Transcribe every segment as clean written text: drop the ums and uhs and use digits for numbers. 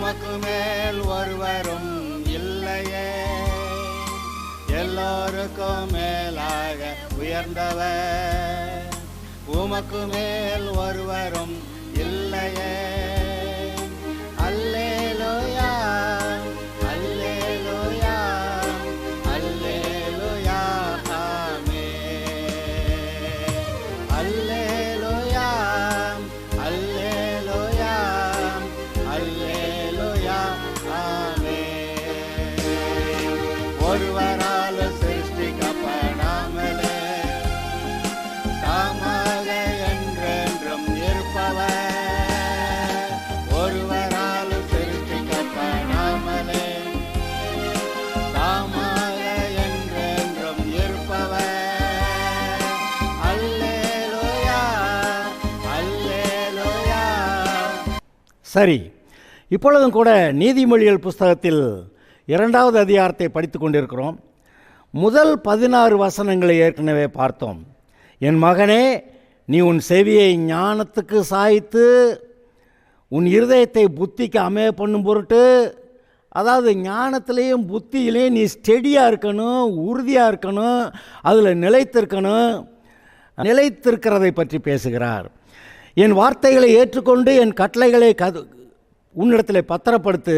உமக்கு மேல் ஒருவரும் இல்லையே, எல்லோருக்கும் மேலாக உயர்ந்தவர். உமக்கு மேல் ஒருவரும் இல்லையே. அல்லேலூயா, அல்லேலூயா, அல்லேலூயா, ஆமென். அல்லேலூயா, அல்லேலூயா, அல்லேலூயா, ஆமென். ஒருவரால் சிருஷ்டிக்கப்படாமலே தாமாக என்றென்றும் இருப்பவர். ஒருவரால் சிருஷ்டிக்கப்படாமலே தாமாக என்றென்றும் இருப்பவர். அல்லேலூயா, அல்லேலூயா. சரி, இப்பொழுதும் கூட நீதிமொழிகள் புஸ்தகத்தில் 2வது அதிகாரத்தை படித்து கொண்டிருக்கிறோம். முதல் 16 வசனங்களை ஏற்கனவே பார்த்தோம். என் மகனே, நீ உன் செவியை ஞானத்துக்கு சாய்த்து உன் இருதயத்தை புத்திக்கு அமைய பண்ணும் பொருட்டு, அதாவது ஞானத்திலையும் புத்தியிலையும் நீ ஸ்டெடியாக இருக்கணும், உறுதியாக இருக்கணும், அதில் நிலைத்திருக்கணும். நிலைத்திருக்கிறதை பற்றி பேசுகிறார். என் வார்த்தைகளை ஏற்றுக்கொண்டு என் கட்டளைகளை உன்னிடத்தில் பத்திரப்படுத்து.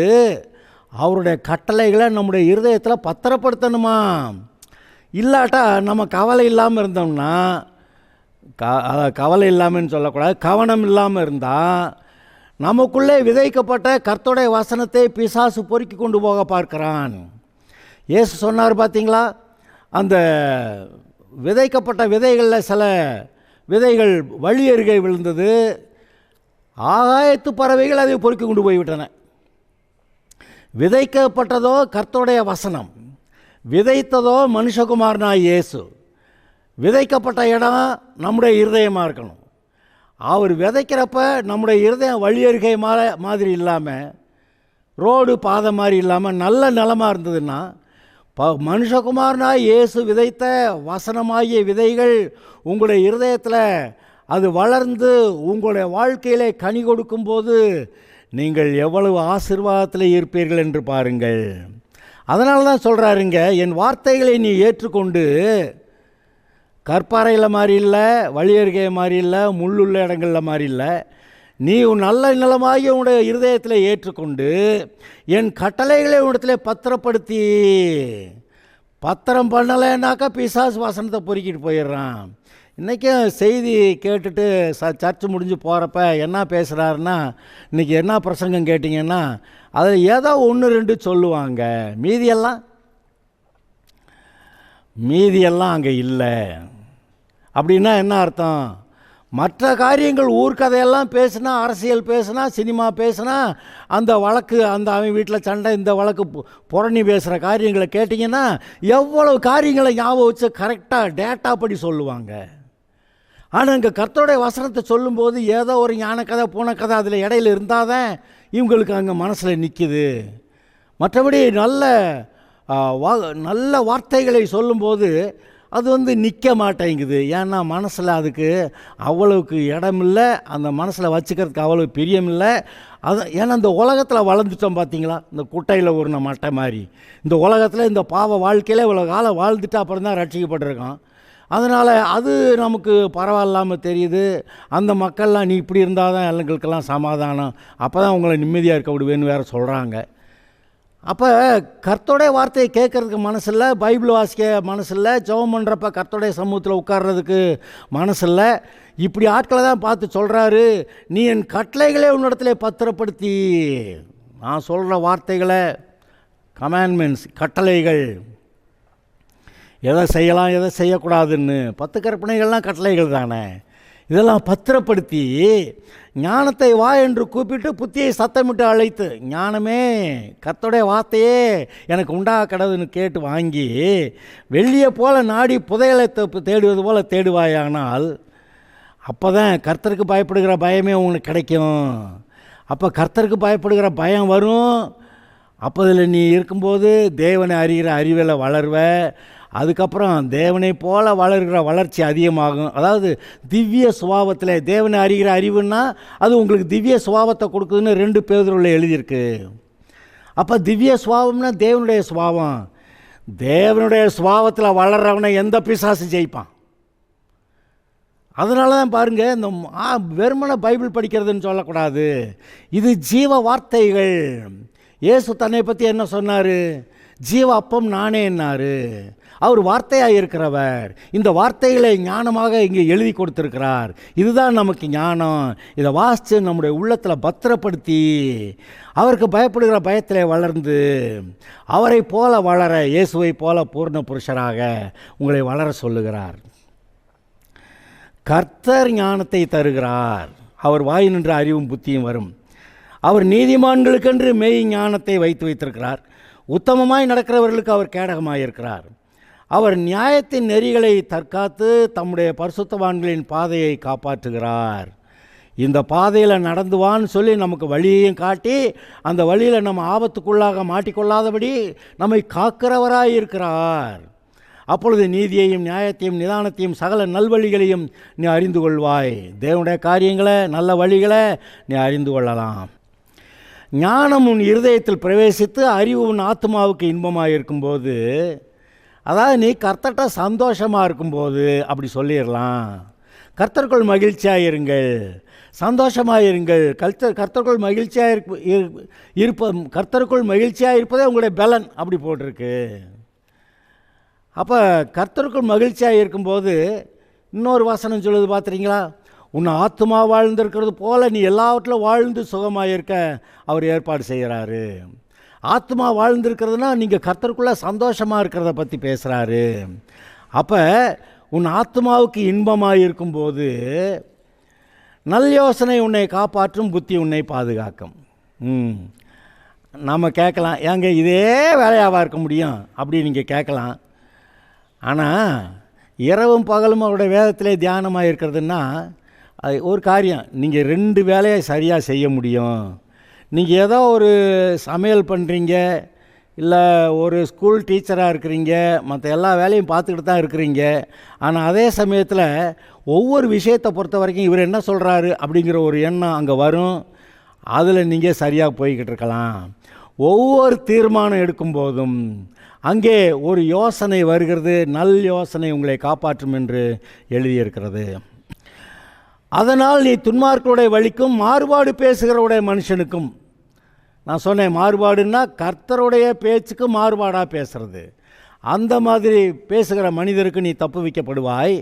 அவருடைய கட்டளைகளை நம்முடைய இருதயத்தில் பத்திரப்படுத்தணுமா? இல்லாட்டா நம்ம கவலை இல்லாமல் இருந்தோம்னா, கவலை இல்லாமல்னு சொல்லக்கூடாது, கவனம் இல்லாமல் இருந்தால் நமக்குள்ளே விதைக்கப்பட்ட கர்த்தருடைய வசனத்தை பிசாசு பொறுக்கி கொண்டு போக பார்க்கிறான். இயேசு சொன்னார் பார்த்தீங்களா, அந்த விதைக்கப்பட்ட விதைகளில் சில விதைகள் வழி அருகே விழுந்தது, ஆகாயத்து பறவைகள் அதை பொறுக்கி கொண்டு போய்விட்டன. விதைக்கப்பட்டதோ கர்த்தருடைய வசனம், விதைத்ததோ மனுஷகுமாரனாய் இயேசு. விதைக்கப்பட்ட இடம் நம்முடைய இருதயமாக இருக்கணும். அவர் விதைக்கிறப்ப நம்முடைய இருதயம் வழி அருகே மாதிரி இல்லாமல், ரோடு பாதை மாதிரி இல்லாமல் நல்ல நிலமாக இருந்ததுன்னா, மனுஷகுமாரனாய் இயேசு விதைத்த வசனமாகிய விதைகள் உங்களுடைய இருதயத்தில் அது வளர்ந்து உங்களுடைய வாழ்க்கையிலே கனி கொடுக்கும்போது நீங்கள் எவ்வளவு ஆசீர்வாதத்தில் இருப்பீர்கள் என்று பாருங்கள். அதனால தான் சொல்கிறாருங்க, என் வார்த்தைகளை நீ ஏற்றுக்கொண்டு, கற்பாறையில் மாதிரி இல்லை, வழி அருகே மாதிரி இல்லை, முள்ளுள்ள இடங்களில் மாதிரி இல்லை, நீ உன் நல்ல நிலமாகி உன்னுடைய இருதயத்தில் ஏற்றுக்கொண்டு என் கட்டளைகளை உன்னிடத்தில் பத்திரப்படுத்தி. பத்திரம் பண்ணலைன்னாக்கா பிசாசு வசனத்தை பொறுக்கிட்டு போயிடுறான். இன்றைக்கும் செய்தி கேட்டுட்டு சர்ச்சு முடிஞ்சு போகிறப்ப என்ன பேசுகிறாருன்னா, இன்றைக்கி என்ன பிரசங்கம் கேட்டிங்கன்னா அதில் ஏதோ 1-2 சொல்லுவாங்க, மீதியெல்லாம் அங்கே இல்லை. அப்படின்னா என்ன அர்த்தம்? மற்ற காரியங்கள் ஊர்க்கதையெல்லாம் பேசுனா, அரசியல் பேசுனா, சினிமா பேசுனா, அந்த வழக்கு, அந்த அவன் வீட்டில் சண்டை, இந்த வழக்கு புரணி பேசுகிற காரியங்களை கேட்டிங்கன்னா எவ்வளவு காரியங்களை ஞாபகம் வச்சு கரெக்டாக டேட்டா படி சொல்லுவாங்க. ஆனால் இங்கே கர்த்தருடைய வசனத்தை சொல்லும்போது ஏதோ ஒரு ஞான கதை, பூனை கதை அதில் இடையில இருந்தால் தான் இவங்களுக்கு அங்கே மனசில் நிற்கிது. மற்றபடி நல்ல வார்த்தைகளை சொல்லும்போது அது நிற்க மாட்டேங்குது. ஏன்னா மனசில் அதுக்கு அவ்வளவுக்கு இடமில்லை, அந்த மனசில் வச்சுக்கிறதுக்கு அவ்வளோ பிரியமில்லை. ஏன்னா இந்த உலகத்தில் வளர்ந்துட்டோம் பார்த்தீங்களா, இந்த குட்டையில் ஊறின மட்டை மாதிரி இந்த உலகத்தில் இந்த பாவ வாழ்க்கையில் இவ்வளோ காலம் வாழ்ந்துட்டு அப்புறம் தான் ரட்சிக்கப்பட்டிருக்கோம். அதனால் அது நமக்கு பரவாயில்லாமல் தெரியுது. அந்த மக்கள்லாம் நீ இப்படி இருந்தால் தான் எங்களுக்கெல்லாம் சமாதானம், அப்போ தான் உங்களை நிம்மதியாக இருக்க விடுவேன்னு வேறு சொல்கிறாங்க. அப்போ கர்த்தருடைய வார்த்தையை கேட்குறதுக்கு மனசில்லை, பைபிள் வாசிக்க மனசில்லை, ஜெபம் பண்ணுறப்ப கர்த்தருடைய சமூகத்தில் உட்கார்றதுக்கு மனசில்லை. இப்படி ஆட்களை தான் பார்த்து சொல்கிறாரு, நீ என் கட்டளைகளே உன்னிடத்துல பத்திரப்படுத்தி. நான் சொல்கிற வார்த்தைகளை, கமாண்ட்மெண்ட்ஸ், கட்டளைகள், எதை செய்யலாம் எதை செய்யக்கூடாதுன்னு 10 கற்பனைகள்லாம் கட்டளைகள் தானே, இதெல்லாம் பத்திரப்படுத்தி ஞானத்தை வா என்று கூப்பிட்டு புத்தியை சத்தமிட்டு அழைத்து, ஞானமே கர்த்தருடைய வார்த்தையே எனக்கு உண்டாக கடவுன்னு கேட்டு வாங்கி வெள்ளியை போல் நாடி புதையலை தேடுவது போல் தேடுவாயானால் அப்போ தான் கர்த்தருக்கு பயப்படுகிற பயமே உங்களுக்கு கிடைக்கும். அப்போ கர்த்தருக்கு பயப்படுகிற பயம் வரும். அப்போ அதில் நீ இருக்கும்போது தேவனை அறிகிற அறிவில் வளர்வ. அதுக்கப்புறம் தேவனை போல வளர்கிற வளர்ச்சி அதிகமாகும். அதாவது திவ்ய சுபாவத்தில் தேவனை அறிகிற அறிவுன்னா அது உங்களுக்கு திவ்ய சுபாவத்தை கொடுக்குதுன்னு 2 பேதுருவில் எழுதியிருக்கு. அப்போ திவ்ய சுபாவம்னா தேவனுடைய சுபாவம். தேவனுடைய சுபாவத்தில் வளர்றவனை எந்த பிசாசு ஜெயிப்பான்? அதனால தான் பாருங்கள், இந்த வெறுமனை பைபிள் படிக்கிறதுன்னு சொல்லக்கூடாது. இது ஜீவ வார்த்தைகள். இயேசு தன்னை பற்றி என்ன சொன்னார்? ஜீவ அப்பம் நானே என்னார். அவர் வார்த்தையாக இருக்கிறவர். இந்த வார்த்தைகளை ஞானமாக இங்கே எழுதி கொடுத்துருக்கிறார். இதுதான் நமக்கு ஞானம். இதை வாசித்து நம்முடைய உள்ளத்தில் பத்திரப்படுத்தி அவருக்கு பயப்படுகிற பயத்திலே வளர்ந்து அவரை போல வளர, இயேசுவை போல பூர்ண புருஷராக உங்களை வளர சொல்லுகிறார். கர்த்தர் ஞானத்தை தருகிறார். அவர் வாய் நின்ற அறிவும் புத்தியும் வரும். அவர் நீதிமான்களுக்கென்று மெய் ஞானத்தை வைத்திருக்கிறார். உத்தமமாய் நடக்கிறவர்களுக்கு அவர் கேடகமாயிருக்கிறார். அவர் நியாயத்தின் நெறிகளை தற்காத்து தம்முடைய பரிசுத்தவான்களின் பாதையை காப்பாற்றுகிறார். இந்த பாதையில் நடந்துவான்னு சொல்லி நமக்கு வழியையும் காட்டி அந்த வழியில் நம்ம ஆபத்துக்குள்ளாக மாட்டிக்கொள்ளாதபடி நம்மை காக்கிறவராய் இருக்கிறார். அப்பொழுது நீதியையும் நியாயத்தையும் நிதானத்தையும் சகல நல்வழிகளையும் நீ அறிந்து கொள்வாய். தேவனுடைய காரியங்களை, நல்ல வழிகளை நீ அறிந்து கொள்ளலாம். ஞானம் உன் இருதயத்தில் பிரவேசித்து அறிவு உன் ஆத்மாவுக்கு இன்பமாக இருக்கும்போது, அதாவது நீ கர்த்தர்கிட்ட சந்தோஷமாக இருக்கும்போது அப்படி சொல்லிடலாம். கர்த்தருக்குள் மகிழ்ச்சியாக இருங்கள், சந்தோஷமாக இருங்கள். கர்த்தருக்குள் மகிழ்ச்சியாக கர்த்தருக்குள் மகிழ்ச்சியாக இருப்பதே உங்களுடைய பலன் அப்படி போட்டிருக்கு. அப்போ கர்த்தருக்குள் மகிழ்ச்சியாக இருக்கும்போது இன்னொரு வசனம் சொல்லுது பார்த்துறீங்களா? உன்னை ஆத்மா வாழ்ந்திருக்கிறது போல நீ எல்லாவற்றிலும் வாழ்ந்து சுகமாக இருக்க அவர் ஏற்பாடு செய்கிறாரு. ஆத்மா வாழ்ந்திருக்கிறதுனா நீங்கள் கர்த்தருக்குள்ளே சந்தோஷமாக இருக்கிறத பற்றி பேசுகிறாரு. அப்போ உன் ஆத்மாவுக்கு இன்பமாக இருக்கும்போது நல் யோசனை உன்னை காப்பாற்றும், புத்தி உன்னை பாதுகாக்கும். நம்ம கேட்கலாம், ஏங்க இதே வேலையாவாக இருக்க முடியும் அப்படி நீங்கள் கேட்கலாம். ஆனால் இரவும் பகலும் அவருடைய வேதத்திலே தியானமாக இருக்கிறதுன்னா அது ஒரு காரியம். நீங்கள் 2 வேலையை சரியாக செய்ய முடியும். நீங்கள் ஏதோ ஒரு சமையல் பண்ணுறீங்க, இல்லை ஒரு ஸ்கூல் டீச்சராக இருக்கிறீங்க, மற்ற எல்லா வேலையும் பார்த்துக்கிட்டு தான் இருக்கிறீங்க. ஆனால் அதே சமயத்தில் ஒவ்வொரு விஷயத்தை பொறுத்த வரைக்கும் இவர் என்ன சொல்கிறாரு அப்படிங்கிற ஒரு எண்ணம் அங்கே வரும். அதில் நீங்கள் சரியாக போய்கிட்டு இருக்கலாம். ஒவ்வொரு தீர்மானம் எடுக்கும்போதும் அங்கே ஒரு யோசனை வருகிறது. நல் யோசனை உங்களை காப்பாற்றும் என்று எழுதியிருக்கிறது. அதனால் நீ துன்மார்க்கருடைய வழிக்கும் மாறுபாடு பேசுகிறவுடைய மனுஷனுக்கும், நான் சொன்னேன் மாறுபாடுன்னா கர்த்தருடைய பேச்சுக்கு மாறுபாடாக பேசுகிறது, அந்த மாதிரி பேசுகிற மனிதருக்கு நீ தப்பு வைக்கப்படுவாய்.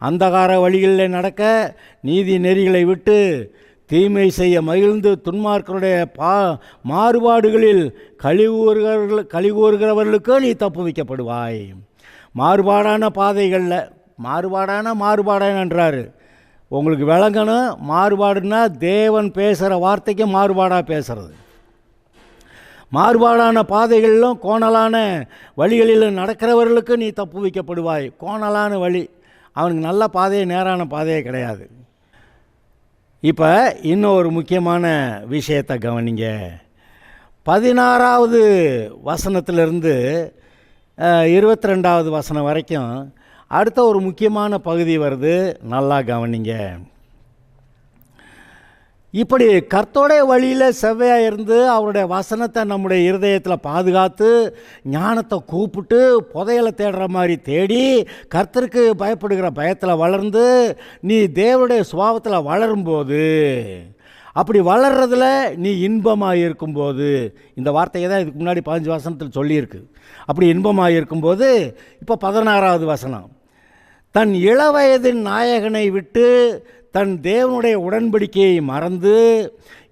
அந்தகார வழிகளில் நடக்க நீதி நெறிகளை விட்டு தீமை செய்ய மகிழ்ந்து துன்மார்க்கருடைய மாறுபாடுகளில் கழிவுறுகிறவர்களுக்கு நீ தப்பு வைக்கப்படுவாய். மாறுபாடான பாதைகளில் மாறுபாடானன்றாரு. உங்களுக்கு விளங்கணும், மாறுபாடுன்னா தேவன் பேசுகிற வார்த்தைக்கு மாறுபாடாக பேசுகிறது. மாறுபாடான பாதைகளிலும் கோணலான வழிகளிலும் நடக்கிறவர்களுக்கு நீ தப்பு வைக்கப்படுவாய். கோணலான வழி, அவனுக்கு நல்ல பாதையே நேரான பாதையே கிடையாது. இப்போ இன்னும் ஒரு முக்கியமான விஷயத்தை கவனிங்க. 16வது வசனத்திலிருந்து 22வது வசனம் வரைக்கும் அடுத்த ஒரு முக்கியமான பகுதி வருது. நல்லா கவனிங்க. இப்படி கர்த்தருடைய வழியில் செவ்வையாக இருந்து அவருடைய வசனத்தை நம்முடைய இருதயத்தில் பாதுகாத்து ஞானத்தை கூப்பிட்டு புதையலை தேடுற மாதிரி தேடி கர்த்தருக்கு பயப்படுகிற பயத்தில் வளர்ந்து நீ தேவனுடைய சுபாவத்தில் வளரும்போது, அப்படி வளர்றதுல நீ இன்பமாக இருக்கும்போது, இந்த வார்த்தையை தான் இதுக்கு முன்னாடி 15 வசனத்தில் சொல்லியிருக்கு. அப்படி இன்பமாக இருக்கும்போது இப்போ 16வது வசனம், தன் இளவயதின் நாயகனை விட்டு தன் தேவனுடைய உடன்படிக்கையை மறந்து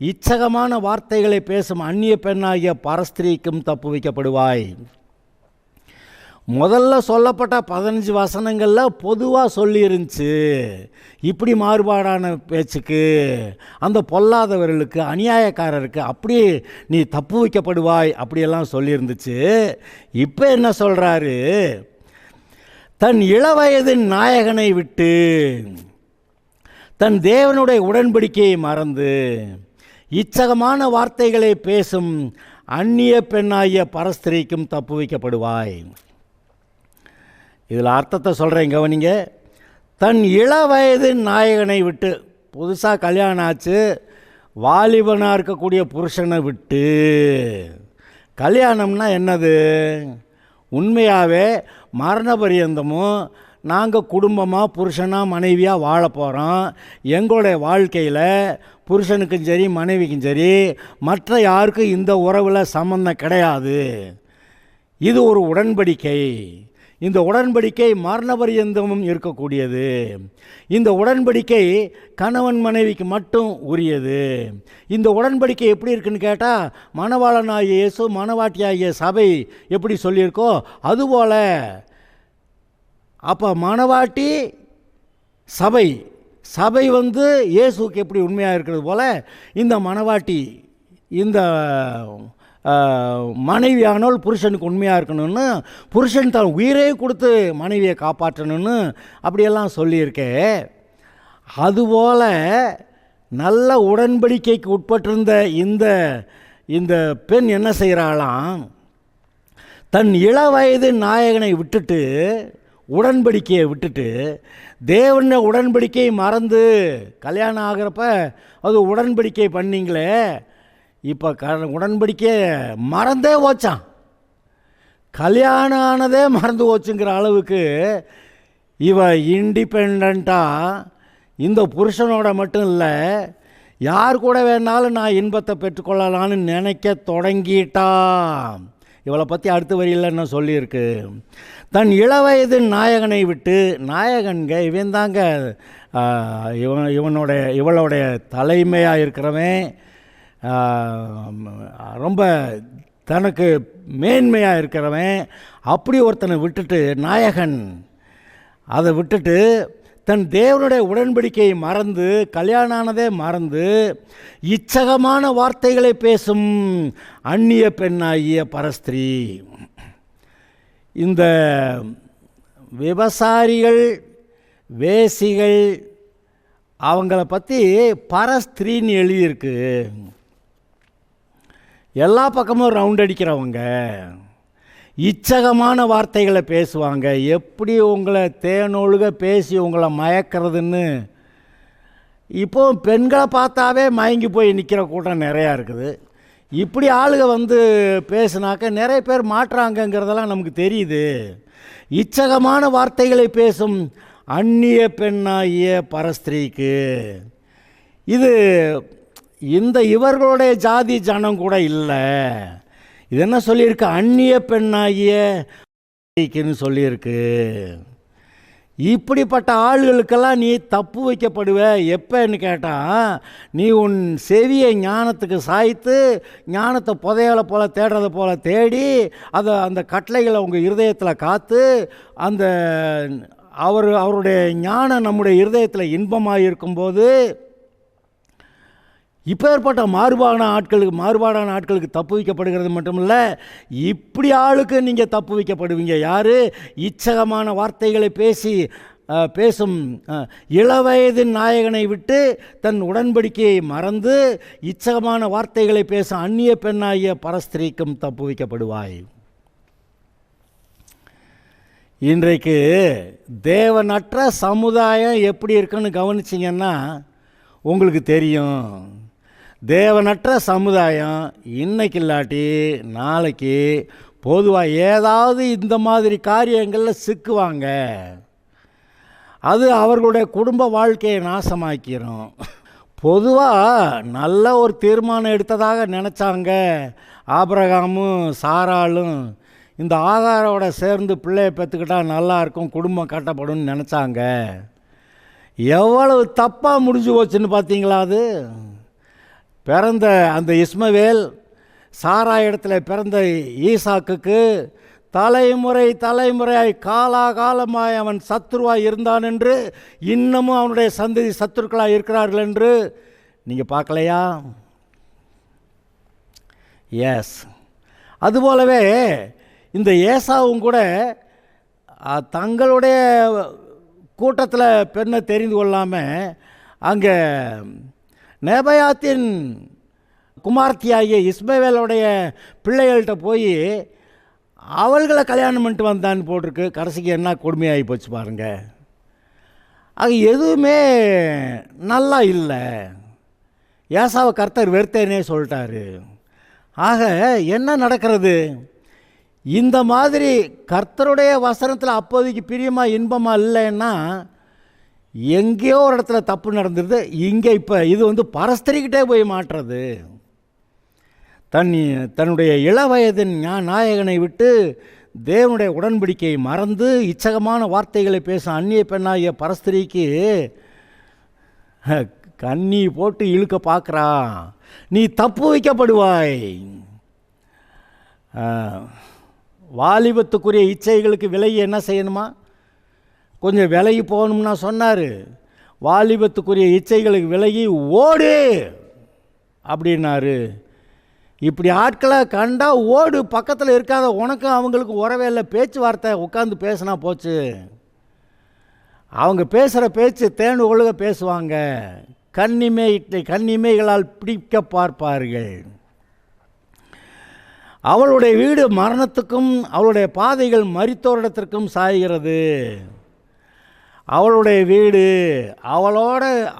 இச்சகமான வார்த்தைகளை பேசும் அந்நிய பெண்ணாகிய பரஸ்திரீக்கும் தப்பு வைக்கப்படுவாய். முதல்ல சொல்லப்பட்ட 15 வசனங்களில் பொதுவாக சொல்லியிருந்துச்சு, இப்படி மாறுபாடான பேச்சுக்கு, அந்த பொல்லாதவர்களுக்கு, அநியாயக்காரருக்கு அப்படி நீ தப்பு வைக்கப்படுவாய் அப்படியெல்லாம் சொல்லியிருந்துச்சு. இப்போ என்ன சொல்கிறாரு? தன் இளவயதின் நாயகனை விட்டு தன் தேவனுடைய உடன்படிக்கையை மறந்து இச்சகமான வார்த்தைகளை பேசும் அந்நிய பெண்ணாகிய பரஸ்திரீக்கும் தப்பு வைக்கப்படுவாய். இதில் அர்த்தத்தை சொல்கிறேன் கவனிங்க. தன் இள வயது நாயகனை விட்டு, புதுசாக கல்யாணம் ஆச்சு வாலிபனாக இருக்கக்கூடிய புருஷனை விட்டு. கல்யாணம்னா என்னது? உண்மையாகவே மரண பரியந்தமும் நாங்கள் குடும்பமாக புருஷனாக மனைவியாக வாழ போகிறோம். எங்களுடைய வாழ்க்கையில் புருஷனுக்கும் சரி மனைவிக்கும் சரி மற்ற யாருக்கும் இந்த உறவில் சம்பந்தம் கிடையாது. இது ஒரு உடன்படிக்கை. இந்த உடன்படிக்கை மரண பரியந்தமும் இருக்கக்கூடியது. இந்த உடன்படிக்கை கணவன் மனைவிக்கு மட்டும் உரியது. இந்த உடன்படிக்கை எப்படி இருக்குன்னு கேட்டால், மணவாளனாகிய இயேசு மணவாட்டியாகிய சபை எப்படி சொல்லியிருக்கோ அதுபோல், அப்போ மணவாட்டி சபை, சபை இயேசுக்கு எப்படி உண்மையாக இருக்கிறது போல் இந்த மணவாட்டி, இந்த மனைவியானவள் புருஷனுக்கு உண்மையாக இருக்கணும்னு, புருஷன் தான் உயிரே கொடுத்து மனைவியை காப்பாற்றணும்னு அப்படியெல்லாம் சொல்லியிருக்கேன். அதுபோல் நல்ல உடன்படிக்கைக்கு உட்பட்டிருந்த இந்த பெண் என்ன செய்கிறாளாம், தன் இள வயது நாயகனை விட்டுட்டு, உடன்படிக்கையை விட்டுட்டு, தேவன உடன்படிக்கையை மறந்து, கல்யாணம் ஆகிறப்ப அது உடன்படிக்கை பண்ணிங்களே, இப்போ உடன்படிக்கையை மறந்தே போச்சான். கல்யாணம் ஆனதே மறந்து போச்சுங்கிற அளவுக்கு இவ இண்டிபெண்ட்டாக இந்த புருஷனோட மட்டும் இல்லை, யார் கூட வேணாலும் நான் இன்பத்தை பெற்றுக்கொள்ளலான்னு நினைக்க தொடங்கிட்டான். இவளை பற்றி அடுத்த வரியில் என்ன சொல்லியிருக்கு, தன் இளவயது நாயகனை விட்டு. நாயகன்க இவன் தாங்க இவளுடைய தலைமையாக இருக்கிறவன், ரொம்ப தனக்கு மேன்மையாக இருக்கிறவன். அப்படி ஒருத்தனை விட்டுட்டு, நாயகன் அதை விட்டுட்டு தன் தேவனுடைய உடன்படிக்கையை மறந்து, கல்யாணம் ஆனதே மறந்து, இச்சகமான வார்த்தைகளை பேசும் அந்நிய பெண்ணாகிய பரஸ்திரீ. இந்த விபசாரிகள், வேசிகள், அவங்கள பற்றி பரஸ்திரீன்னு எழுதியிருக்கு. எல்லா பக்கமும் ரவுண்ட் அடிக்கிறவங்க, இச்சகமான வார்த்தைகளை பேசுவாங்க. எப்படி உங்களை தேனொழுக பேசி உங்களை மயக்கிறதுன்னு இப்போ பெண்களை பார்த்தாவே மயங்கி போய் நிற்கிற கூட்டம் நிறையா இருக்குது. இப்படி ஆளுக பேசுனாக்க நிறைய பேர் மாட்டுறாங்கங்கிறதெல்லாம் நமக்கு தெரியுது. இச்சகமான வார்த்தைகளை பேசும் அந்நிய பெண்ணாகிய பரஸ்திரீக்கு, இது இவர்களுடைய ஜாதி ஜனம் கூட இல்லை. இது என்ன சொல்லியிருக்கு, அந்நிய பெண்ணாகிய சொல்லியிருக்கு. இப்படிப்பட்ட ஆளுகளுக்கெல்லாம் நீ தப்பு வைக்கப்படுவ. எப்போன்னு கேட்டால், நீ உன் செவியை ஞானத்துக்கு சாய்த்து ஞானத்தை புதையலை போல் தேடுறதை போல் தேடி அந்த கட்டளைகளை உங்கள் இருதயத்தில் காத்து, அவருடைய ஞானம் நம்முடைய இருதயத்தில் இன்பமாக இருக்கும்போது, இப்போ ஏற்பட்ட மாறுபாடான ஆட்களுக்கு தப்பு வைக்கப்படுகிறது மட்டும் இல்லை, இப்படி ஆளுக்கு நீங்கள் தப்பு வைக்கப்படுவீங்க. யார்? இச்சகமான வார்த்தைகளை பேசும் இளவயது நாயகனை விட்டு தன் உடன்படிக்கையை மறந்து இச்சகமான வார்த்தைகளை பேசும் அந்நிய பெண்ணாகிய பரஸ்திரீக்கும் தப்பு வைக்கப்படுவாய். இன்றைக்கு தேவனற்ற சமுதாயம் எப்படி இருக்குன்னு கவனிச்சிங்கன்னா உங்களுக்கு தெரியும். தேவனற்ற சமுதாயம் இன்னைக்கு இல்லாட்டி நாளைக்கு பொதுவாக ஏதாவது இந்த மாதிரி காரியங்களில் சிக்குவாங்க. அது அவர்களுடைய குடும்ப வாழ்க்கையை நாசமாக்கிடும். பொதுவாக நல்ல ஒரு தீர்மானம் எடுத்ததாக நினச்சாங்க ஆபிரகாமும் சாராளும். இந்த ஆகாரோட சேர்ந்து பிள்ளையை பெற்றுக்கிட்டால் நல்லாயிருக்கும், குடும்பம் கட்டப்படும்னு நினச்சாங்க. எவ்வளவு தப்பாக முடிஞ்சு போச்சுன்னு பார்த்தீங்களா? அது பிறந்த அந்த இஸ்மவேல், சாரா இடத்துல பிறந்த ஈசாக்குக்கு தலைமுறையாய் காலாகாலமாய் அவன் சத்துருவாய் இருந்தான் என்று, இன்னமும் அவனுடைய சந்ததி சத்துருக்களாக இருக்கிறார்கள் என்று நீங்கள் பார்க்கலையா? எஸ். அதுபோலவே இந்த ஏசாவும் கூட தங்களுடைய கூட்டத்தில் பெண்ணை தெரிந்து கொள்ளாமல் அங்கே நேபாத்தின் குமார்த்தியாகிய இஸ்மவேலுடைய பிள்ளைகள்கிட்ட போய் அவள்களை கல்யாணம் பண்ணிட்டு வந்தான்னு போட்டிருக்கு. கடைசிக்கு என்ன கொடுமையாகி போச்சு பாருங்க. அது எதுவுமே நல்லா இல்லை. ஏசாவை கர்த்தர் வெறுத்தேனே சொல்லிட்டாரு. ஆக என்ன நடக்கிறது? இந்த மாதிரி கர்த்தருடைய வசனத்தில் அப்போதைக்கு பிரியமாக இன்பமாக இல்லைன்னா எங்கேயோ ஒரு இடத்துல தப்பு நடந்துருது. இங்கே இப்போ இது பரஸ்திரிக்கிட்டே போய் மாட்டுறது. தன்னுடைய இளவயதின் நாயகனை விட்டு தேவனுடைய உடன்படிக்கையை மறந்து இச்சகமான வார்த்தைகளை பேசும் அந்நிய பெண்ணாகிய பரஸ்திரிக்கு கண்ணி போட்டு இழுக்க பார்க்குறா. நீ தப்பு வைக்கப்படுவாய். வாலிபத்துக்குரிய இச்சைகளுக்கு விலகி என்ன செய்யணுமா? கொஞ்சம் விலகி போகணும்னா சொன்னார். வாலிபத்துக்குரிய இச்சைகளுக்கு விலகி ஓடு அப்படின்னாரு. இப்படி ஆட்களை கண்டா ஓடு, பக்கத்தில் இருக்காத. உனக்கும் அவங்களுக்கு உறவே இல்லை. பேச்சுவார்த்தை உட்காந்து பேசினா போச்சு. அவங்க பேசுகிற பேச்சு தேன் ஒழுக பேசுவாங்க. கண்ணிமைகளால் பிடிக்க பார்ப்பார்கள். அவளுடைய வீடு மரணத்துக்கும் அவளுடைய பாதைகள் மரித்தோரிடத்திற்கும் சாய்கிறது. அவளுடைய வீடு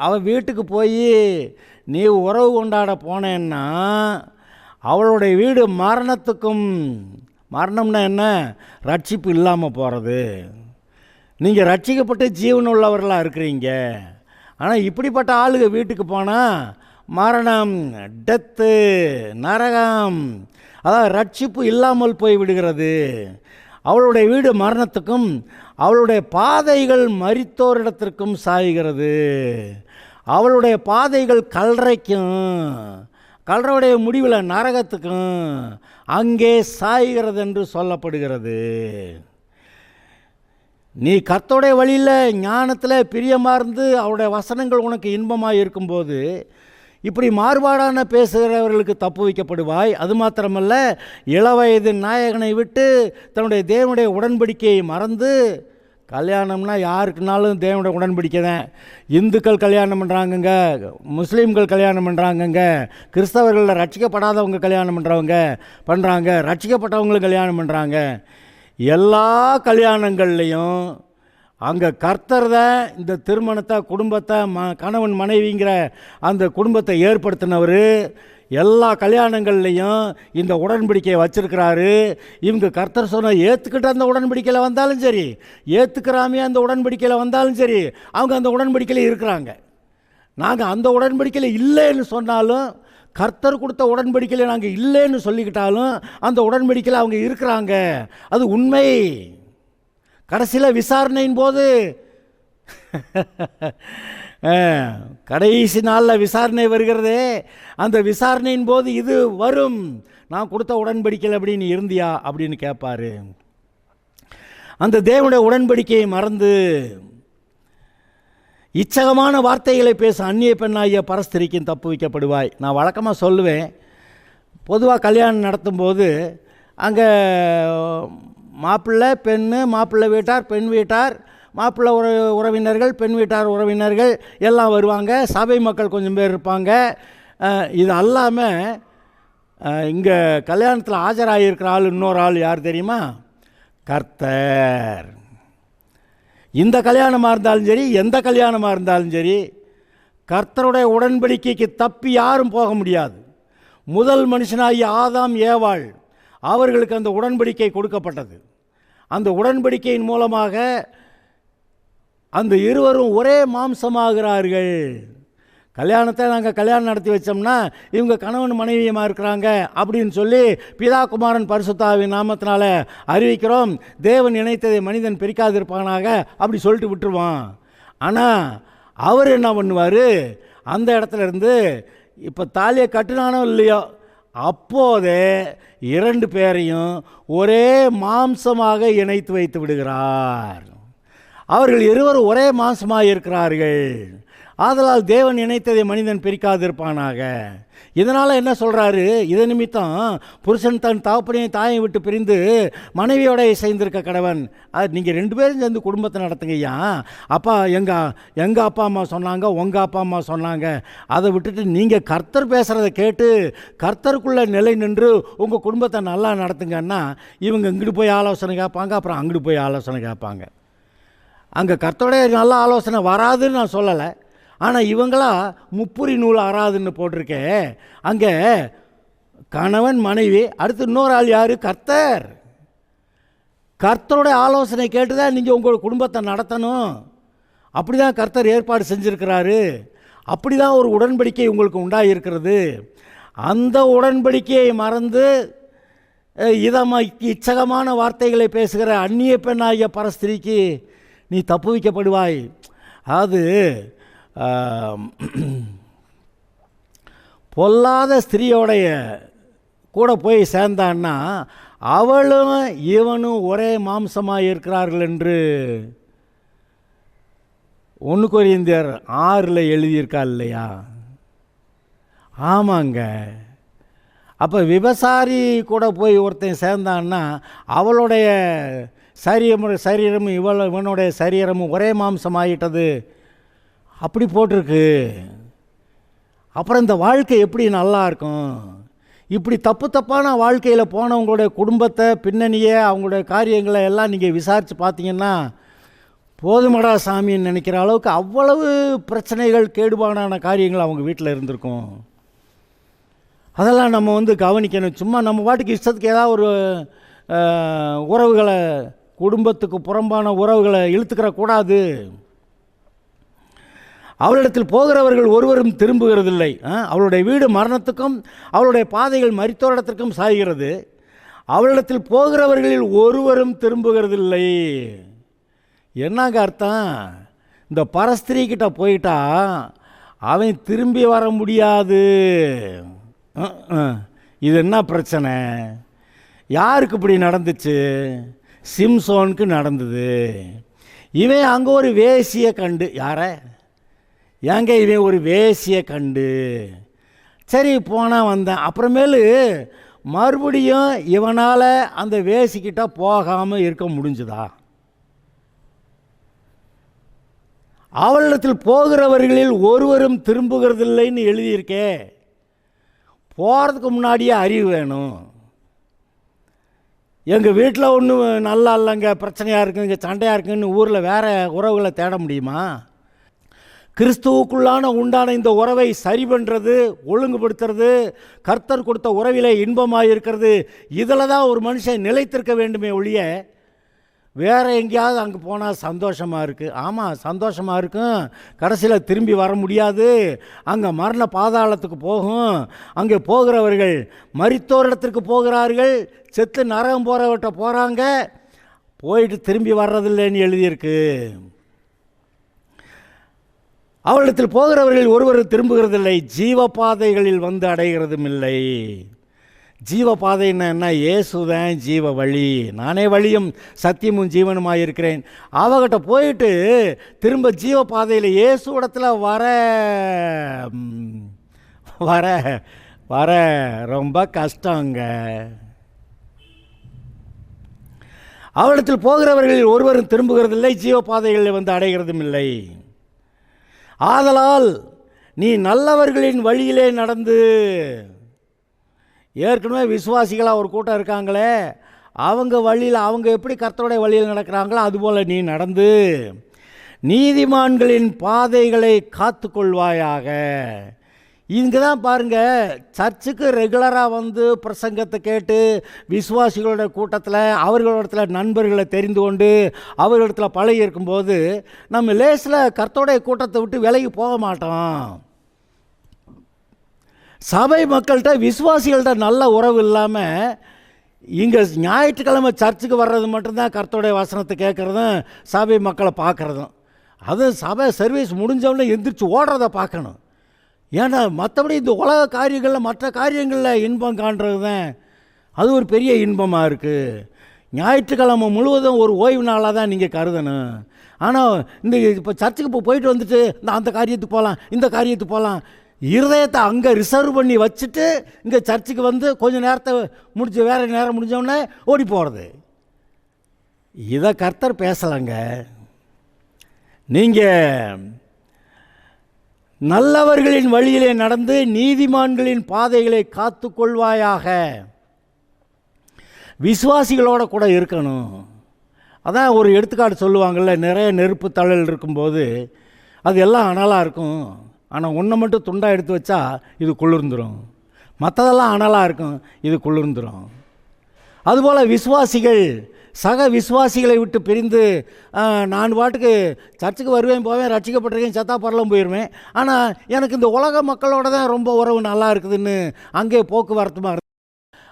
அவள் வீட்டுக்கு போய் நீ உறவு கொண்டாட போனேன்னா அவளுடைய வீடு மரணத்துக்கும். மரணம்னா என்ன? ரட்சிப்பு இல்லாமல் போகிறது. நீங்கள் ரட்சிக்கப்பட்டு ஜீவன் உள்ளவர்களாக இருக்கிறீங்க. ஆனால் இப்படிப்பட்ட ஆளுக வீட்டுக்கு போனால் மரணம், டெத்து, நரகம், அதாவது ரட்சிப்பு இல்லாமல் போய் விடுகிறது. அவளுடைய வீடு மரணத்துக்கும் அவளுடைய பாதைகள் மரித்தோரிடத்திற்கும் சாய்கிறது. அவளுடைய பாதைகள் கல்லறைக்கும், கல்லறையுடைய முடிவில் நரகத்துக்கும் அங்கே சாய்கிறது என்று சொல்லப்படுகிறது. நீ கர்த்தருடைய வழியில் ஞானத்தில் பிரியமாக இருந்து அவருடைய வசனங்கள் உனக்கு இன்பமாக இருக்கும்போது இப்படி மாறுபாடான பேசுகிறவர்களுக்கு தப்பு வைக்கப்படுவாய். அது மாத்திரமல்ல, இளவயது நாயகனை விட்டு தன்னுடைய தேவனுடைய உடன்படிக்கையை மறந்து, கல்யாணம்னா யாருக்குனாலும் தேவனுடைய உடன்படிக்கை தான். இந்துக்கள் கல்யாணம் பண்ணுறாங்கங்க, முஸ்லீம்கள் கல்யாணம் பண்ணுறாங்கங்க, கிறிஸ்தவர்களில் ரட்சிக்கப்படாதவங்க கல்யாணம் பண்ணுறாங்க, ரட்சிக்கப்பட்டவங்களும் கல்யாணம் பண்ணுறாங்க. எல்லா கல்யாணங்கள்லேயும் அங்கே கர்த்தர் தான் இந்த திருமணத்தை, குடும்பத்தை, கணவன் மனைவிங்கிற அந்த குடும்பத்தை ஏற்படுத்தினவர். எல்லா கல்யாணங்கள்லேயும் இந்த உடன்படிக்கையை வச்சிருக்கிறாரு. இவங்க கர்த்தர் சொன்ன ஏற்றுக்கிட்டு அந்த உடன்படிக்கையில் வந்தாலும் சரி, ஏற்றுக்கிறாமே அந்த உடன்படிக்கையில் வந்தாலும் சரி, அவங்க அந்த உடன்படிக்கையில் இருக்கிறாங்க. நாங்கள் அந்த உடன்படிக்கையில் இல்லைன்னு சொன்னாலும், கர்த்தர் கொடுத்த உடன்படிக்கையில் நாங்கள் இல்லைன்னு சொல்லிக்கிட்டாலும் அந்த உடன்படிக்கையில் அவங்க இருக்கிறாங்க. அது உண்மை. கடைசியில் விசாரணையின் போது கடைசி நாளில் விசாரணை வருகிறதே, அந்த விசாரணையின் போது இது வரும். நான் கொடுத்த உடன்படிக்கையில் அப்படி நீ இருந்தியா அப்படின்னு கேட்பாரு. அந்த தேவனுடைய உடன்படிக்கையை மறந்து இச்சகமான வார்த்தைகளை பேச அந்நிய பெண்ணாகிய பரஸ்திரிக்கும் தப்பு வைக்கப்படுவாய். நான் வழக்கமாக சொல்லுவேன், பொதுவாக கல்யாணம் நடத்தும்போது அங்கே மாப்பிள்ளை பெண்ணு, மாப்பிள்ளை வீட்டார், பெண் வீட்டார், மாப்பிள்ளை உறவினர்கள், பெண் வீட்டார் உறவினர்கள் எல்லாம் வருவாங்க. சபை மக்கள் கொஞ்சம் பேர் இருப்பாங்க. இது அல்லாமல் இங்கே கல்யாணத்தில் ஆஜராகியிருக்கிற ஆள் இன்னொரு ஆள் யார் தெரியுமா? கர்த்தர். இந்த கல்யாணமாக இருந்தாலும் சரி, எந்த கல்யாணமாக இருந்தாலும் சரி, கர்த்தருடைய உடன்படிக்கைக்கு தப்பி யாரும் போக முடியாது. முதல் மனுஷனாகிய ஆதாம் ஏவாள் அவர்களுக்கு அந்த உடன்படிக்கை கொடுக்கப்பட்டது. அந்த உடன்படிக்கையின் மூலமாக அந்த இருவரும் ஒரே மாம்சமாகிறார்கள். கல்யாணத்தை நாங்கள் கல்யாணம் நடத்தி வச்சோம்னா இவங்க கணவன் மனைவியமாக இருக்கிறாங்க அப்படின்னு சொல்லி பிதா குமாரன் பரிசுத்தாவின் நாமத்தினால அறிவிக்கிறோம். தேவன் இணைத்ததை மனிதன் பிரிக்காதிருப்பானாக அப்படி சொல்லிட்டு விட்டுருவான். ஆனால் அவர் என்ன பண்ணுவார்? அந்த இடத்துல இருந்து இப்போ தாலியை கட்டுனானோ இல்லையோ, அப்போதே இரண்டு பேரையும் ஒரே மாம்சமாக இணைத்து வைத்து விடுகிறார். அவர்கள் இருவரும் ஒரே மாம்சமாக இருக்கிறார்கள். ஆதலால் தேவன் இணைத்ததை மனிதன் பிரிக்காதிருப்பானாக. இதனால் என்ன சொல்கிறாரு, இதை நிமித்தம் புருஷன் தன் தகப்பனையும் தாயை விட்டு பிரிந்து மனைவியோட சேர்ந்திருக்க கடவன். அது நீங்கள் 2 பேரும் சேர்ந்து குடும்பத்தை நடத்துங்கய்யா. அப்பா எங்கள் அப்பா அம்மா சொன்னாங்க, உங்கள் அப்பா அம்மா சொன்னாங்க, அதை விட்டுட்டு நீங்கள் கர்த்தர் பேசுகிறத கேட்டு கர்த்தருக்குள்ளே நிலை நின்று உங்கள் குடும்பத்தை நல்லா நடத்துங்கன்னா இவங்க இங்கிட்டு போய் ஆலோசனை கேட்பாங்க, அப்புறம் அங்கிட்டு போய் ஆலோசனை கேட்பாங்க. அங்கே கர்த்தருடைய நல்ல ஆலோசனை வராதுன்னு நான் சொல்லலை, ஆனால் இவங்களா முப்புரி நூல் ஆறாதுன்னு போட்டிருக்கேன். அங்கே கணவன் மனைவி, அடுத்து இன்னொரு ஆள் யார், கர்த்தர். கர்த்தருடைய ஆலோசனை கேட்டு தான் நீங்கள் உங்கள் குடும்பத்தை நடத்தணும். அப்படி தான் கர்த்தர் ஏற்பாடு செஞ்சுருக்கிறாரு. அப்படி தான் ஒரு உடன்படிக்கை உங்களுக்கு உண்டாகிருக்கிறது. அந்த உடன்படிக்கையை மறந்து இச்சகமான வார்த்தைகளை பேசுகிற அந்நிய பெண்ணாகிய பரஸ்திரிக்கு நீ தப்பு வைக்கப்படுவாய். அது பொல்லாத ஸ்திரீயோடைய கூட போய் சேர்ந்தான்னா அவளும் இவனும் ஒரே மாம்சமாக இருக்கிறார்கள் என்று 1 கொரிந்தியர் 6 எழுதியிருக்கா இல்லையா? ஆமாங்க. அப்போ விபசாரி கூட போய் ஒருத்தன் சேர்ந்தான்னா அவளுடைய சரீரமும் இவனுடைய சரீரமும் ஒரே மாம்சம் ஆகிட்டது, அப்படி போட்டிருக்கு. அப்புறம் இந்த வாழ்க்கை எப்படி நல்லா இருக்கும்? இப்படி தப்பான வாழ்க்கையில் போனவங்களுடைய குடும்பத்தை, பின்னணியை, அவங்களுடைய காரியங்களை எல்லாம் நீங்கள் விசாரித்து பார்த்தீங்கன்னா போதுமடா சாமின்னு நினைக்கிற அளவுக்கு அவ்வளவு பிரச்சனைகள், கேடுபாடான காரியங்கள் அவங்க வீட்டில் இருந்திருக்கும். அதெல்லாம் நம்ம கவனிக்கணும். சும்மா நம்ம பாட்டுக்கு இஷ்டத்துக்கு ஏதாவது ஒரு உறவுகளை, குடும்பத்துக்கு புறம்பான உறவுகளை இழுத்துக்கிற கூடாது. அவளிடத்தில் போகிறவர்கள் ஒருவரும் திரும்புகிறதில்லை. அவளுடைய வீடு மரணத்துக்கும் அவளுடைய பாதைகள் மரித்தோரிடத்திற்கும் சாய்கிறது. அவளிடத்தில் போகிறவர்களில் ஒருவரும் திரும்புகிறதில்லை. என்னங்க அர்த்தம்? இந்த பரஸ்திரீக்கிட்ட போயிட்டா அவன் திரும்பி வர முடியாது. இது என்ன பிரச்சனை? யாருக்கு இப்படி நடந்துச்சு? சிம்சோனுக்கு நடந்தது. இவன் அங்கே ஒரு வேசியை கண்டு, யார ஏங்க இவன் ஒரு வேசியை கண்டு சரி போனால் வந்தேன். அப்புறமேலு மறுபடியும் இவனால் அந்த வேசிக்கிட்ட போகாமல் இருக்க முடிஞ்சுதா? அவளிடத்தில் போகிறவர்களில் ஒருவரும் திரும்புகிறதில்லைன்னு எழுதியிருக்கே. போகிறதுக்கு முன்னாடியே அறிவு வேணும். எங்கள் வீட்டில் ஒன்றும் நல்லா இல்லைங்க, பிரச்சனையாக இருக்குங்க, சண்டையாக இருக்குன்னு ஊரில் வேறு உறவுகளை தேட முடியுமா? கிறிஸ்துவுக்குள்ளான உண்டான இந்த உறவை சரி பண்ணுறது, ஒழுங்குபடுத்துறது, கர்த்தர் கொடுத்த உறவிலே இன்பமாக இருக்கிறது, இதில் தான் ஒரு மனுஷன் நிலைத்திருக்க வேண்டுமே ஒழிய வேறு எங்கேயாவது அங்கே போனால் சந்தோஷமாக இருக்குது. ஆமாம், சந்தோஷமாக இருக்கும். கடைசியில் திரும்பி வர முடியாது. அங்கே மரண பாதாளத்துக்கு போகும். அங்கே போகிறவர்கள் மரித்தோரிடத்திற்கு போகிறார்கள், செத்து நரகம் போகிறவர்கிட்ட போகிறாங்க, போயிட்டு திரும்பி வர்றதில்லைன்னு எழுதியிருக்கு. அவளிடத்தில் போகிறவர்கள் ஒருவர் திரும்புகிறதில்லை, ஜீவ பாதைகளில் வந்து அடைகிறதும் இல்லை. ஜீவ பாதைன்னா என்ன? இயேசுதான் ஜீவ வழி, நானே வழியும் சத்தியமும் ஜீவனுமாக இருக்கிறேன். அவகிட்ட போயிட்டு திரும்ப ஜீவ பாதையில் இயேசு இடத்துல வர ரொம்ப கஷ்டங்க. அவளிடத்தில் போகிறவர்களில் ஒருவரும் திரும்புகிறதில்லை, ஜீவ பாதைகளில் வந்து அடைகிறதும் இல்லை. ஆதலால் நீ நல்லவர்களின் வழியிலே நடந்து, ஏற்கனவே விசுவாசிகளாக ஒரு கூட்டம் இருக்காங்களே, அவங்க வழியில், அவங்க எப்படி கர்த்தருடைய வழியில் நடக்கிறாங்களோ அதுபோல் நீ நடந்து நீதிமான்களின் பாதைகளை காத்து கொள்வாயாக. இங்கே தான் பாருங்கள், சர்ச்சுக்கு ரெகுலராக வந்து பிரசங்கத்தை கேட்டு விசுவாசிகளோட கூட்டத்தில் அவர்களிடத்துல நண்பர்களை தெரிந்து கொண்டு அவர்களிடத்தில் பழகி இருக்கும்போது நம்ம லேசில் கர்த்தருடைய கூட்டத்தை விட்டு விலகி போக மாட்டோம். சபை மக்கள்கிட்ட, விசுவாசிகள்கிட்ட நல்ல உறவு இல்லாமல் இங்கே ஞாயிற்றுக்கிழமை சர்ச்சுக்கு வர்றது மட்டும்தான் கர்த்தருடைய வசனத்தை கேட்குறதும் சபை மக்களை பார்க்குறதும். அதுவும் சபை சர்வீஸ் முடிஞ்சவொடனே எந்திரிச்சு ஓடுறத பார்க்கணும். ஏன்னா மற்றபடி இந்த உலக காரியங்களில், மற்ற காரியங்களில் இன்பம் காண்றது தான் அது ஒரு பெரிய இன்பமாக இருக்குது. ஞாயிற்றுக்கிழமை முழுவதும் ஒரு ஓய்வு நாளாக தான் நீங்கள் கருதணும். ஆனால் இப்போ சர்ச்சுக்கு இப்போ போயிட்டு வந்துட்டு அந்த காரியத்துக்கு போகலாம், இந்த காரியத்துக்கு போகலாம், இருதயத்தை அங்கே ரிசர்வ் பண்ணி வச்சுட்டு இங்கே சர்ச்சுக்கு வந்து கொஞ்சம் நேரத்தை வேறு நேரம் முடிஞ்சோடனே ஓடி போகிறது. இதை கர்த்தர் பேசலைங்க. நீங்கள் நல்லவர்களின் வழியிலே நடந்து நீதிமான்களின் பாதைகளை காத்து கொள்வாயாக. விசுவாசிகளோட கூட இருக்கணும். அதான் ஒரு எடுத்துக்காட்டு சொல்லுவாங்கள்ல, நிறைய நெருப்பு தழல் இருக்கும்போது அது எல்லாம் அனலாக இருக்கும், ஆனால் ஒன்றை மட்டும் துண்டாக எடுத்து வச்சா இது குளிர்ந்துடும், மற்றதெல்லாம் அனலாக இருக்கும், இது குளிர்ந்துடும். அதுபோல் விசுவாசிகள் சக விசுவாசிகளை விட்டு பிரிந்து நான் பாட்டுக்கு சர்ச்சுக்கு வருவேன், போவேன், ரட்சிக்கப்பட்டிருக்கேன், சத்தா பரலம் போயிடுவேன், ஆனால் எனக்கு இந்த உலக மக்களோட தான் ரொம்ப உறவு நல்லா இருக்குதுன்னு அங்கே போக்குவரத்துமாக இருக்கு.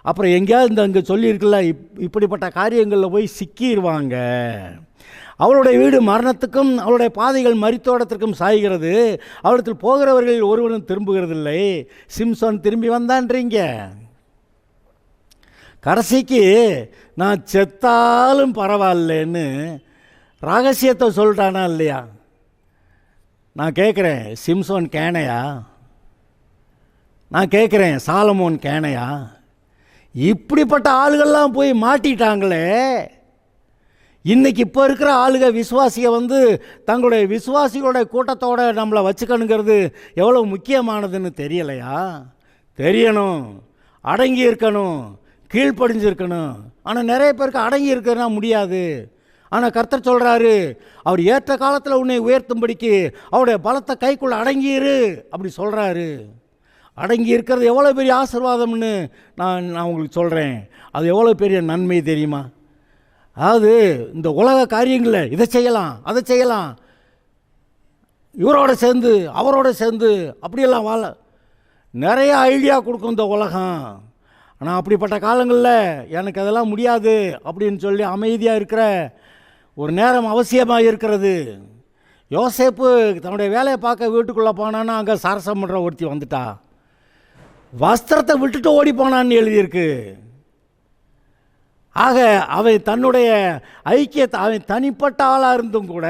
அப்புறம் எங்கேயாவது அங்கே சொல்லியிருக்குல்ல, இப்படிப்பட்ட காரியங்களில் போய் சிக்கிடுவாங்க. அவளுடைய வீடு மரணத்துக்கும் அவளுடைய பாதைகள் மரித்தோடத்திற்கும் சாய்கிறது, அவளத்தில் போகிறவர்கள் ஒருவரும் திரும்புகிறதில்லை. சிம்சோன் திரும்பி வந்தான்றீங்க. கடைசிக்கு நான் செத்தாலும் பரவாயில்லன்னு ரகசியத்தை சொல்லிட்டானா இல்லையா? நான் கேட்குறேன், சிம்சோன் கேனையா? நான் கேட்குறேன், சாலமோன் கேனையா? இப்படிப்பட்ட ஆளுகள்லாம் போய் மாட்டிட்டாங்களே. இன்றைக்கி இப்போ இருக்கிற ஆளுக விசுவாசியை வந்து தங்களுடைய விசுவாசிகளோட கூட்டத்தோடு நம்மளை வச்சுக்கணுங்கிறது எவ்வளோ முக்கியமானதுன்னு தெரியலையா? தெரியணும், அடங்கி இருக்கணும், கீழ்ப்படிஞ்சிருக்கணும். ஆனால் நிறைய பேருக்கு அடங்கி இருக்கிறதுனா முடியாது. ஆனால் கர்த்தர் சொல்கிறாரு, அவர் ஏற்ற காலத்தில் உன்னை உயர்த்தும்படிக்கு அவருடைய பலத்தை கைக்குள்ளே அடங்கியிரு அப்படி சொல்கிறாரு. அடங்கி இருக்கிறது எவ்வளோ பெரிய ஆசீர்வாதம்னு நான் உங்களுக்கு சொல்கிறேன். அது எவ்வளோ பெரிய நன்மை தெரியுமா? அதாவது இந்த உலக காரியங்களில் இதை செய்யலாம், அதை செய்யலாம், இவரோட சேர்ந்து அவரோட சேர்ந்து அப்படியெல்லாம் வாழ நிறைய ஐடியா கொடுக்கும் இந்த உலகம். ஆனால் அப்படிப்பட்ட காலங்களில் எனக்கு அதெல்லாம் முடியாது அப்படின்னு சொல்லி அமைதியாக இருக்கிற ஒரு நேரம் அவசியமாக இருக்கிறது. யோசேப்பு தன்னுடைய வேலையை பார்க்க வீட்டுக்குள்ளே போனான்னா அங்கே சரசம் பண்ணுற ஒருத்தி வந்துட்டா, வஸ்திரத்தை விட்டுட்டு ஓடி போனான்னு எழுதியிருக்கு. ஆக அவன் தன்னுடைய ஐக்கியத்தை, அவன் தனிப்பட்ட ஆளாக இருந்தும் கூட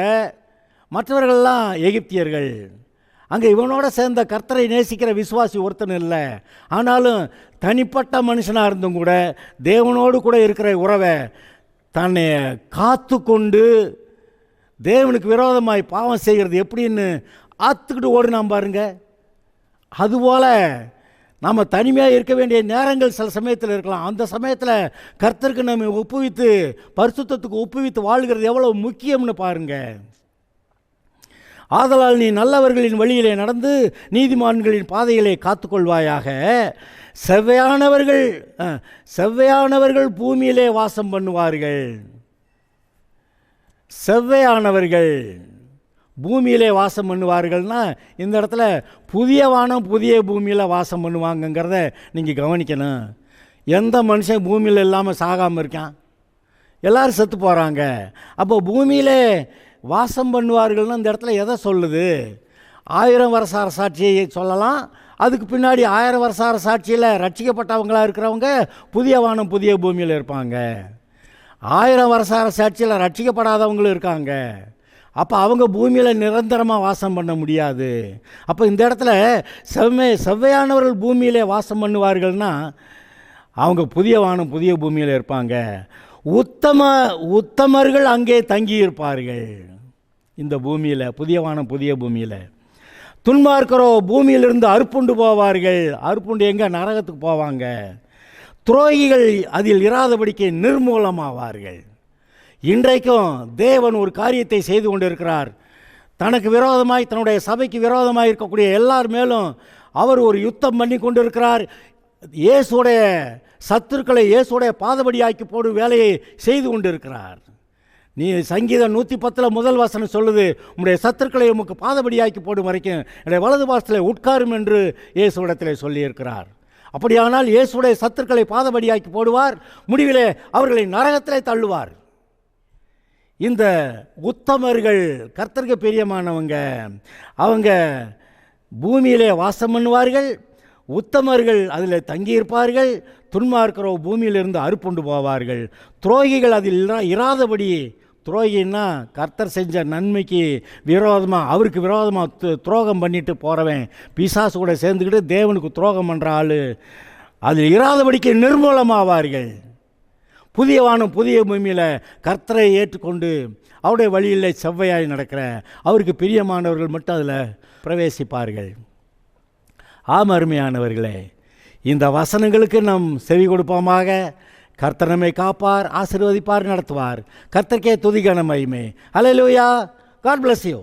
மற்றவர்கள்லாம் எகிப்தியர்கள். அங்கே இவனோட சேர்ந்த கர்த்தரை நேசிக்கிற விசுவாசி ஒருத்தன் இல்லை. ஆனாலும் தனிப்பட்ட மனுஷனாக இருந்தும் கூட தேவனோடு கூட இருக்கிற உறவை தன்னை காத்து கொண்டு தேவனுக்கு விரோதமாய் பாவம் செய்கிறது எப்படின்னு ஆத்துக்கிட்டு ஓடினான் பாருங்க. அதுபோல் நம்ம தனிமையாக இருக்க வேண்டிய நேரங்கள் சில சமயத்தில் இருக்கலாம். அந்த சமயத்தில் கர்த்தருக்கு நம்ம ஒப்புவித்து பரிசுத்தத்துக்கு ஒப்புவித்து வாழ்கிறது எவ்வளோ முக்கியம்னு பாருங்கள். ஆதலால் நீ நல்லவர்களின் வழியிலே நடந்து நீதிமான்களின் பாதைகளை காத்துக்கொள்வாயாக. செவ்வையானவர்கள் பூமியிலே வாசம் பண்ணுவார்கள். செவ்வையானவர்கள் பூமியிலே வாசம் பண்ணுவார்கள்னா இந்த இடத்துல புதிய வானம் புதிய பூமியில் வாசம் பண்ணுவாங்கங்கிறத நீங்கள் கவனிக்கணும். எந்த மனுஷன் பூமியில் இல்லாமல் சாகாமல் இருக்கான்? எல்லோரும் செத்து போகிறாங்க. அப்போ பூமியிலே வாசம் பண்ணுவார்கள்னு இந்த இடத்துல எதை சொல்லுது? 1000 வருஷ அரசாட்சியை சொல்லலாம். அதுக்கு பின்னாடி 1000 வருஷ அரசாட்சியில் ரட்சிக்கப்பட்டவங்களாக இருக்கிறவங்க புதிய வானம் புதிய பூமியில் இருப்பாங்க. 1000 வருஷ அரசாட்சியில் ரட்சிக்கப்படாதவங்களும் இருக்காங்க. அப்போ அவங்க பூமியில் நிரந்தரமாக வாசம் பண்ண முடியாது. அப்போ இந்த இடத்துல செவ்வையானவர்கள் பூமியிலே வாசம் பண்ணுவார்கள்னா அவங்க புதிய வானம் புதிய பூமியில் இருப்பாங்க. உத்தமர்கள் அங்கே தங்கியிருப்பார்கள். இந்த பூமியில் புதிய வானம் புதிய பூமியில். துன்மார்க்கரோ பூமியிலிருந்து அறுப்புண்டு போவார்கள். அறுப்புண்டு எங்கே? நரகத்துக்கு போவாங்க. துரோகிகள் அதில் இராதபடிக்கு நிர்மூலமாவார்கள். இன்றைக்கும் தேவன் ஒரு காரியத்தை செய்து கொண்டிருக்கிறார். தனக்கு விரோதமாய் தன்னுடைய சபைக்கு விரோதமாக இருக்கக்கூடிய எல்லார் மேலும் அவர் ஒரு யுத்தம் பண்ணி கொண்டிருக்கிறார். இயேசுடைய சத்துருக்களை இயேசுடைய பாதபடியாக்கி போடும் வேலையை செய்து கொண்டிருக்கிறார். நீ சங்கீதம் 110 முதல் வசனம் சொல்லுது, உம்முடைய சத்துருக்களை உமக்கு பாதபடியாக்கி போடும் வரைக்கும் என்னுடைய வலது பாசத்தில் உட்காரும் என்று இயேசுவிடத்தில் சொல்லியிருக்கிறார். அப்படியானால் இயேசுடைய சத்துருக்களை பாதபடியாக்கி போடுவார், முடிவிலே அவர்களை நரகத்திலே தள்ளுவார். இந்த உத்தமர்கள் கர்த்தருக்கு பிரியமானவங்க, அவங்க பூமியிலே வாசம் பண்ணுவார்கள். உத்தமர்கள் அதில் தங்கியிருப்பார்கள். துன்மார்க்கரோ பூமியிலிருந்து அறுப்புண்டு போவார்கள். துரோகிகள் அதில் இராதபடி துரோகின்னா கர்த்தர் செஞ்ச நன்மைக்கு விரோதமாக, அவருக்கு விரோதமாக துரோகம் பண்ணிட்டு போகிறவன், பிசாசு கூட சேர்ந்துக்கிட்டு தேவனுக்கு துரோகம் பண்ணுற ஆள் அதில் இராதபடிக்கு நிர்மூலமாவார்கள். புதிய வானம் புதிய பூமியில் கர்த்தரை ஏற்றுக்கொண்டு அவருடைய வழியில் செவ்வையாய் நடக்கிற அவருக்கு பிரியமானவர்கள் மட்டும் அதில் பிரவேசிப்பார்கள். அருமையானவர்களே, இந்த வசனங்களுக்கு நாம் செவி கொடுப்போமாக. கர்த்தர் நம்மை காப்பார், ஆசீர்வதிப்பார், நடத்துவார். கர்த்தருக்கே துதி கன மகிமை. அல்லேலூயா. God bless you.